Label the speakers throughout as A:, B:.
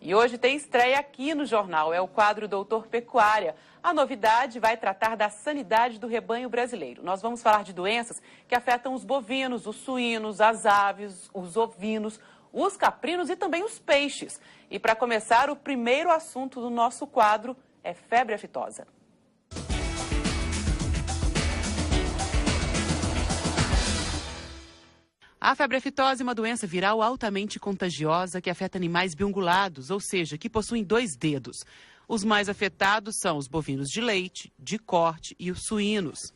A: E hoje tem estreia aqui no jornal, é o quadro Doutor Pecuária. A novidade vai tratar da sanidade do rebanho brasileiro. Nós vamos falar de doenças que afetam os bovinos, os suínos, as aves, os ovinos, os caprinos e também os peixes. E para começar, o primeiro assunto do nosso quadro é febre aftosa. A febre aftosa é uma doença viral altamente contagiosa que afeta animais biungulados, ou seja, que possuem 2 dedos. Os mais afetados são os bovinos de leite, de corte e os suínos.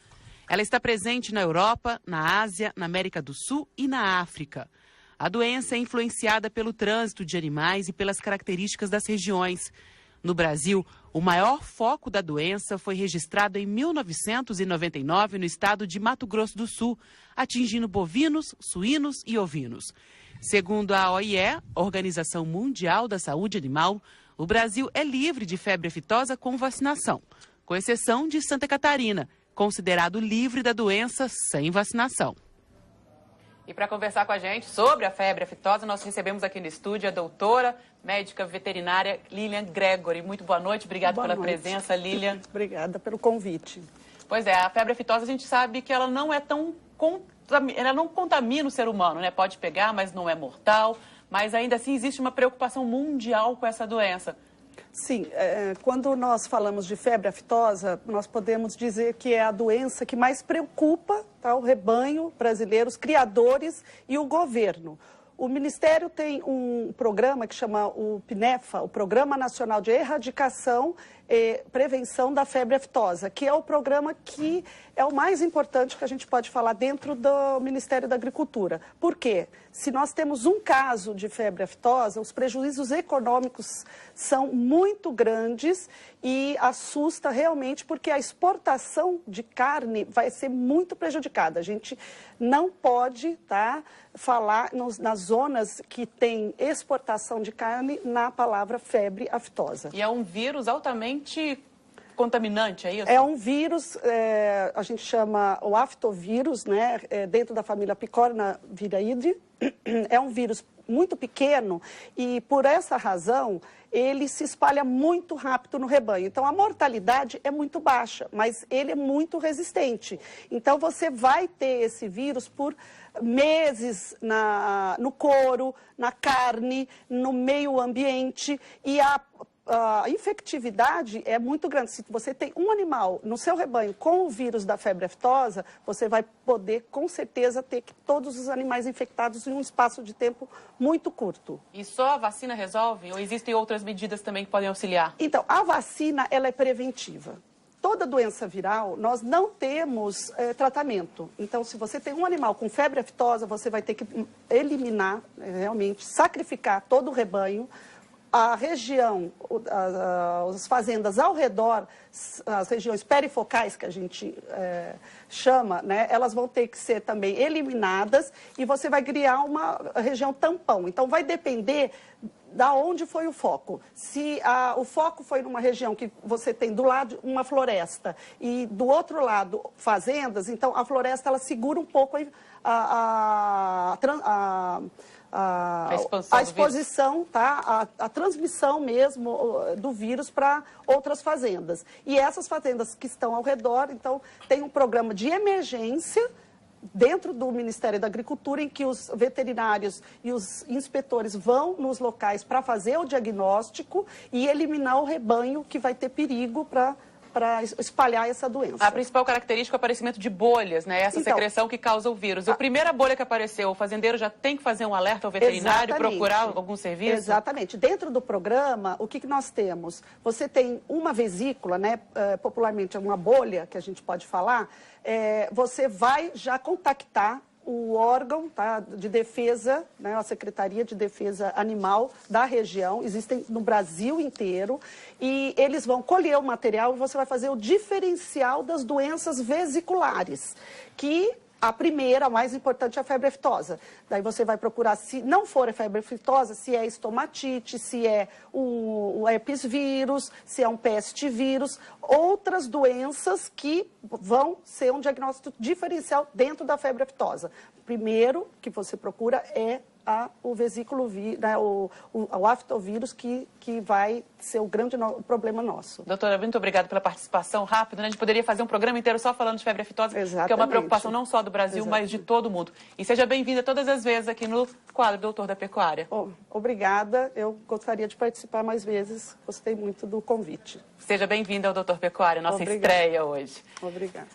A: Ela está presente na Europa, na Ásia, na América do Sul e na África. A doença é influenciada pelo trânsito de animais e pelas características das regiões. No Brasil, o maior foco da doença foi registrado em 1999 no estado de Mato Grosso do Sul, atingindo bovinos, suínos e ovinos. Segundo a OIE, Organização Mundial da Saúde Animal, o Brasil é livre de febre aftosa com vacinação, com exceção de Santa Catarina, considerado livre da doença sem vacinação. E para conversar com a gente sobre a febre aftosa, nós recebemos aqui no estúdio a doutora médica veterinária Lilian Gregory. Muito boa noite, obrigada pela presença, Lilian.
B: Obrigada pelo convite.
A: Pois é, a febre aftosa a gente sabe que ela não é ela não contamina o ser humano, né? Pode pegar, mas não é mortal. Mas ainda assim existe uma preocupação mundial com essa doença.
B: Sim, quando nós falamos de febre aftosa, nós podemos dizer que é a doença que mais preocupa, tá, o rebanho brasileiro, os criadores e o governo. O Ministério tem um programa que chama o PNEFA, o Programa Nacional de Erradicação e Prevenção da Febre Aftosa, que é o programa que é o mais importante que a gente pode falar dentro do Ministério da Agricultura. Por quê? Se nós temos um caso de febre aftosa, os prejuízos econômicos são muito grandes e assusta realmente porque a exportação de carne vai ser muito prejudicada. A gente não pode, tá, falar nas zonas que tem exportação de carne na palavra febre aftosa.
A: E é um vírus altamente contaminante, é isso?
B: É um vírus, a gente chama o aftovírus, né, dentro da família Picornaviridae. É um vírus muito pequeno e, por essa razão, ele se espalha muito rápido no rebanho. Então, a mortalidade é muito baixa, mas ele é muito resistente. Então, você vai ter esse vírus por meses no couro, na carne, no meio ambiente e a infectividade é muito grande. Se você tem um animal no seu rebanho com o vírus da febre aftosa, você vai poder, com certeza, ter todos os animais infectados em um espaço de tempo muito curto.
A: E só a vacina resolve? Ou existem outras medidas também que podem auxiliar?
B: Então, a vacina, ela é preventiva. Toda doença viral, nós não temos tratamento. Então, se você tem um animal com febre aftosa, você vai ter que eliminar, realmente, sacrificar todo o rebanho. A região, as fazendas ao redor, as regiões perifocais que a gente chama, né, elas vão ter que ser também eliminadas e você vai criar uma região tampão. Então, vai depender da onde foi o foco. Se o foco foi numa região que você tem do lado uma floresta e do outro lado fazendas, então a floresta ela segura um pouco a exposição, tá? A transmissão mesmo do vírus para outras fazendas. E essas fazendas que estão ao redor, então, tem um programa de emergência dentro do Ministério da Agricultura, em que os veterinários e os inspetores vão nos locais para fazer o diagnóstico e eliminar o rebanho que vai ter perigo para espalhar essa doença.
A: A principal característica é o aparecimento de bolhas, né? Essa secreção que causa o vírus. A primeira bolha que apareceu, o fazendeiro já tem que fazer um alerta ao veterinário e procurar algum serviço?
B: Exatamente. Dentro do programa, o que nós temos? Você tem uma vesícula, né? Popularmente uma bolha, que a gente pode falar, você vai já contactar o órgão, tá, de defesa, né, a Secretaria de Defesa Animal da região, existem no Brasil inteiro, e eles vão colher o material e você vai fazer o diferencial das doenças vesiculares, que a primeira, a mais importante, é a febre aftosa. Daí você vai procurar, se não for a febre aftosa, se é estomatite, se é o herpes vírus, se é um pestivírus, outras doenças que vão ser um diagnóstico diferencial dentro da febre aftosa. Primeiro que você procura é o vesículo, o aftovírus, que vai ser o grande problema nosso.
A: Doutora, muito obrigada pela participação rápida, né? A gente poderia fazer um programa inteiro só falando de febre aftosa,
B: Exatamente.
A: que é uma preocupação não só do Brasil, mas de todo mundo. E seja bem-vinda todas as vezes aqui no quadro Doutor da Pecuária.
B: Obrigada, eu gostaria de participar mais vezes, gostei muito do convite.
A: Seja bem-vinda ao Doutor Pecuária, nossa estreia hoje.
B: Obrigada.